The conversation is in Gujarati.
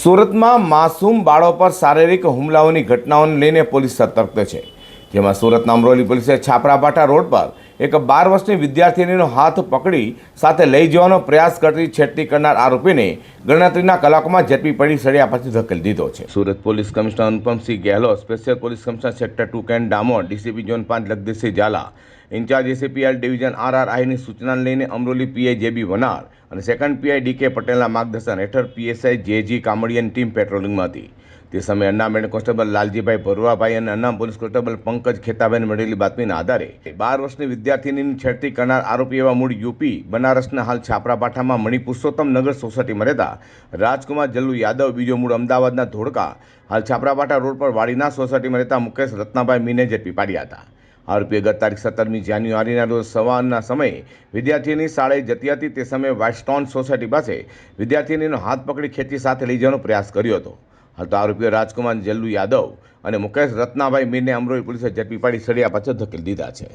સુરતમાં માસૂમ બાળો પર શારીરિક હુમલાઓની ઘટનાઓને લઈને પોલીસ સતર્ક છે, જેમાં સુરતના અમરોલી પોલીસે છાપરાભાઠા રોડ પર એક 12 વર્ષની વિદ્યાર્થીનીનો હાથ પકડી સાથે લઈ જવાનો પ્રયાસ કરતી છેડતી કરનાર આરોપીને ગણતરીના કલાકોમાં ઝડપી પડી સળિયા પાછી ધકેલી દીધો છે। Surat police commissioner Anupamsinh Gehlot, special police commissioner sector 2 Kent Damor, DCP zone 5 Jagdishsinh Jhala, in-charge ACP L division RRIની સૂચનાને લઈને અમરોલી પીઆઈ જેબી વનાર અને સેકન્ડ પીઆઈ ડીકે પટેલના માર્ગદર્શન હેઠળ પીએસઆઈ જેજી કામડિયાની ટીમ પેટ્રોલિંગમાં હતી। તે સમયે અન્નામ હેડ કોન્સ્ટેબલ લાલજીભાઈ ભરવાભાઈ અને અન્નામ પોલીસ કોન્સ્ટેબલ પંકજ ખેતાભાઈને મળેલી બાતમીના આધારે 12 વર્ષની વિદ્યાર્થીનીની છેડતી કરનાર આરોપી એવા મૂળ યુપી બનારસના હાલ છાપરાભાઠામાં મણિપુરુષોત્તમ નગર સોસાયટીમાં રહેતા રાજકુમાર જલ્લુ યાદવ, બીજો મૂળ અમદાવાદના ધોળકા, હાલ છાપરાભાઠા રોડ પર વાડીના સોસાયટીમાં રહેતા મુકેશ રત્નાભાઈ મીને ઝડપી પાડ્યા હતા। આરોપીએ ગત તારીખ 17મી જાન્યુઆરીના રોજ સવારના સમયે વિદ્યાર્થીની શાળાએ જતી હતી તે સમયે વ્હાઇટસ્ટોન સોસાયટી પાસે વિદ્યાર્થીનીનો હાથ પકડી ખેંચી સાથે લઈ જવાનો પ્રયાસ કર્યો હતો। હાલ તો આરોપીઓ રાજકુમાર જલ્લુ યાદવ અને મુકેશ રત્નાભાઈ મીરને અમરોલી પોલીસે ઝડપી પાડી સળિયા પાછળ ધકેલી દીધા છે।